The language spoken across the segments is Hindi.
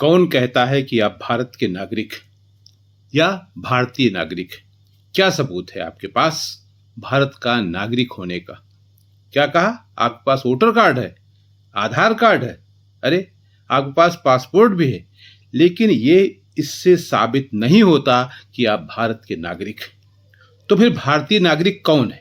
कौन कहता है कि आप भारत के नागरिक या भारतीय नागरिक? क्या सबूत है आपके पास भारत का नागरिक होने का? क्या कहा? आपके पास वोटर कार्ड है, आधार कार्ड है, अरे आपके पास पासपोर्ट भी है, लेकिन ये इससे साबित नहीं होता कि आप भारत के नागरिक हैं। तो फिर भारतीय नागरिक कौन है?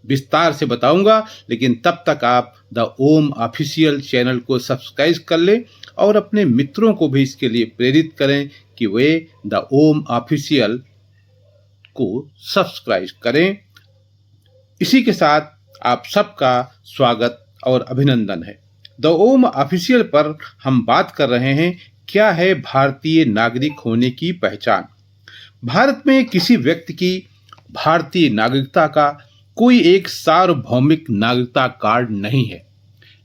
विस्तार से बताऊंगा, लेकिन तब तक आप द ओम ऑफिशियल चैनल को सब्सक्राइब कर लें और अपने मित्रों को भी इसके लिए प्रेरित करें कि वे द ओम ऑफिशियल को सब्सक्राइब करें। इसी के साथ आप सबका स्वागत और अभिनंदन है। द ओम ऑफिशियल पर हम बात कर रहे हैं क्या है भारतीय नागरिक होने की पहचान। भारत में किसी व्यक्ति की भारतीय नागरिकता का कोई एक सार्वभौमिक नागरिकता कार्ड नहीं है,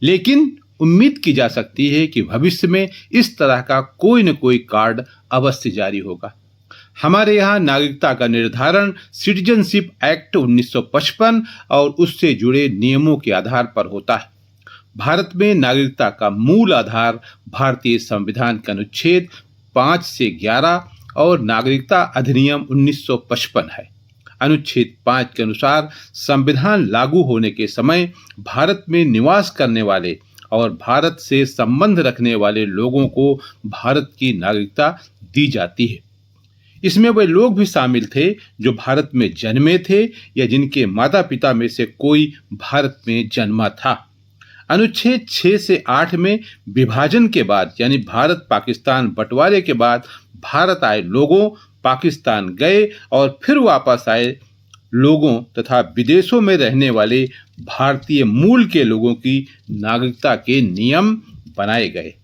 लेकिन उम्मीद की जा सकती है कि भविष्य में इस तरह का कोई न कोई कार्ड अवश्य जारी होगा। हमारे यहाँ नागरिकता का निर्धारण सिटीजनशिप एक्ट 1955 और उससे जुड़े नियमों के आधार पर होता है। भारत में नागरिकता का मूल आधार भारतीय संविधान के अनुच्छेद 5 से 11 और नागरिकता अधिनियम 1955 है। अनुच्छेद 5 के अनुसार संविधान लागू होने के समय भारत में निवास करने वाले और भारत से संबंध रखने वाले लोगों को भारत की नागरिकता दी जाती है। इसमें वे लोग भी शामिल थे जो भारत में जन्मे थे या जिनके माता पिता में से कोई भारत में जन्मा था। अनुच्छेद 6 से 8 में विभाजन के बाद यानी भारत पाकिस्तान बंटवारे के बाद भारत आए लोगों, पाकिस्तान गए और फिर वापस आए लोगों तथा विदेशों में रहने वाले भारतीय मूल के लोगों की नागरिकता के नियम बनाए गए।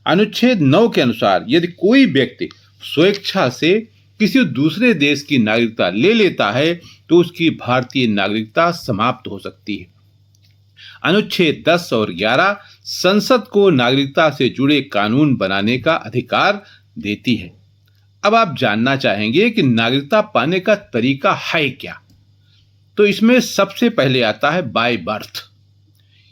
अनुच्छेद 9 के अनुसार यदि कोई व्यक्ति स्वेच्छा से किसी दूसरे देश की नागरिकता ले लेता है तो उसकी भारतीय नागरिकता समाप्त हो सकती है। अनुच्छेद 10 और 11 संसद को नागरिकता से जुड़े कानून बनाने का अधिकार देती है। अब आप जानना चाहेंगे कि नागरिकता पाने का तरीका है क्या? तो इसमें सबसे पहले आता है बाय बर्थ।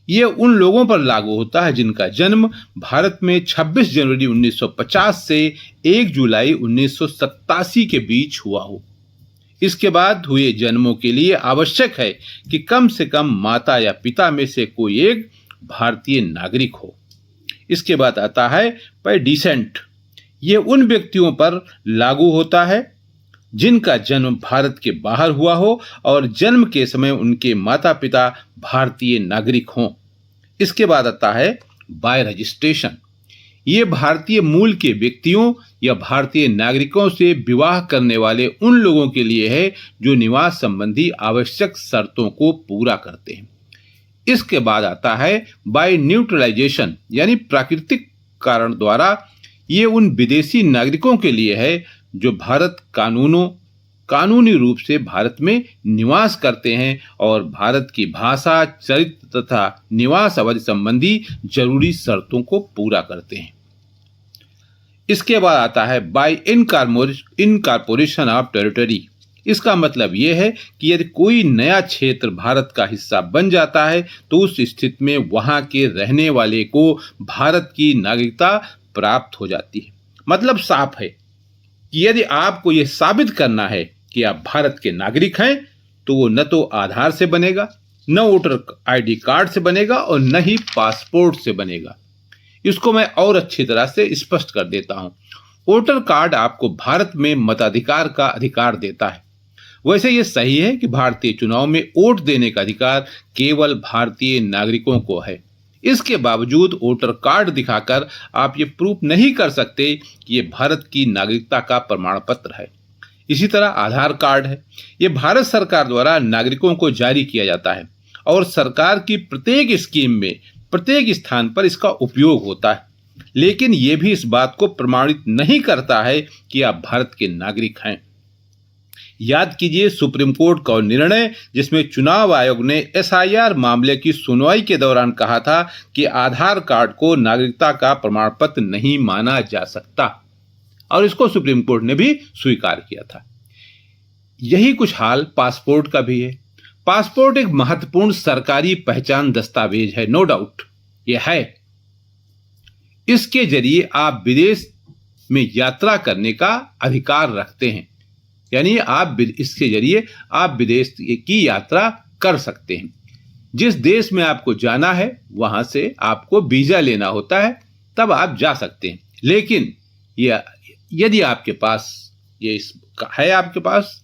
ये उन लोगों पर लागू होता है जिनका जन्म भारत में 26 जनवरी 1950 से 1 जुलाई 1987 के बीच हुआ हो। इसके बाद हुए जन्मों के लिए आवश्यक है कि कम से कम माता या पिता में से कोई एक भारतीय नागरिक हो। इसके बाद आता है बाय डिसेंट। ये उन व्यक्तियों पर लागू होता है जिनका जन्म भारत के बाहर हुआ हो और जन्म के समय उनके माता पिता भारतीय नागरिक हों। इसके बाद आता है बाय रजिस्ट्रेशन। ये भारतीय मूल के व्यक्तियों या भारतीय नागरिकों से विवाह करने वाले उन लोगों के लिए है जो निवास संबंधी आवश्यक शर्तों को पूरा करते हैं। इसके बाद आता है बाय न्यूट्रलाइजेशन यानी प्राकृतिक कारण द्वारा। ये उन विदेशी नागरिकों के लिए है जो भारत कानूनी रूप से भारत में निवास करते हैं और भारत की भाषा, चरित्र तथा निवास अवधि संबंधी जरूरी शर्तों को पूरा करते हैं। इसके बाद आता है बाय इनकॉर्पोरेशन ऑफ टेरिटरी। इसका मतलब यह है कि यदि कोई नया क्षेत्र भारत का हिस्सा बन जाता है तो उस स्थिति में वहां के रहने वाले को भारत की नागरिकता प्राप्त हो जाती है। मतलब साफ है कि यदि आपको यह साबित करना है कि आप भारत के नागरिक हैं तो वो न तो आधार से बनेगा, न वोटर आईडी कार्ड से बनेगा और न ही पासपोर्ट से बनेगा। इसको मैं और अच्छी तरह से स्पष्ट कर देता हूं। वोटर कार्ड आपको भारत में मताधिकार का अधिकार देता है। वैसे ये सही है कि भारतीय चुनाव में वोट देने का अधिकार केवल भारतीय नागरिकों को है। इसके बावजूद वोटर कार्ड दिखाकर आप ये प्रूफ नहीं कर सकते कि ये भारत की नागरिकता का प्रमाण पत्र है। इसी तरह आधार कार्ड है। ये भारत सरकार द्वारा नागरिकों को जारी किया जाता है और सरकार की प्रत्येक स्कीम में प्रत्येक स्थान पर इसका उपयोग होता है, लेकिन ये भी इस बात को प्रमाणित नहीं करता है कि आप भारत के नागरिक हैं। याद कीजिए सुप्रीम कोर्ट का निर्णय जिसमें चुनाव आयोग ने एसआईआर मामले की सुनवाई के दौरान कहा था कि आधार कार्ड को नागरिकता का प्रमाण पत्र नहीं माना जा सकता और इसको सुप्रीम कोर्ट ने भी स्वीकार किया था। यही कुछ हाल पासपोर्ट का भी है। पासपोर्ट एक महत्वपूर्ण सरकारी पहचान दस्तावेज है, नो डाउट ये है। इसके जरिए आप विदेश में यात्रा करने का अधिकार रखते हैं। यानी आप इसके जरिए आप विदेश की यात्रा कर सकते हैं। जिस देश में आपको जाना है वहां से आपको वीजा लेना होता है, तब आप जा सकते हैं। लेकिन यदि आपके पास है आपके पास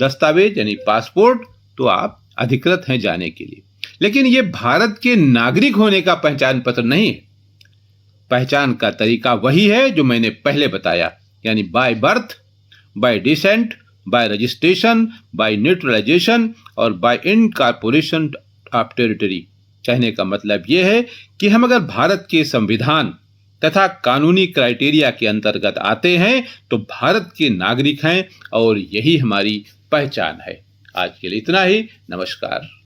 दस्तावेज यानी पासपोर्ट, तो आप अधिकृत हैं जाने के लिए। लेकिन ये भारत के नागरिक होने का पहचान पत्र नहीं है। पहचान का तरीका वही है जो मैंने पहले बताया, यानी by birth, by descent, by registration, by naturalisation और बाय इनकॉर्पोरेशन ऑफ टेरिटरी। कहने का मतलब यह है कि हम अगर भारत के संविधान तथा कानूनी क्राइटेरिया के अंतर्गत आते हैं तो भारत के नागरिक हैं और यही हमारी पहचान है। आज के लिए इतना ही। नमस्कार।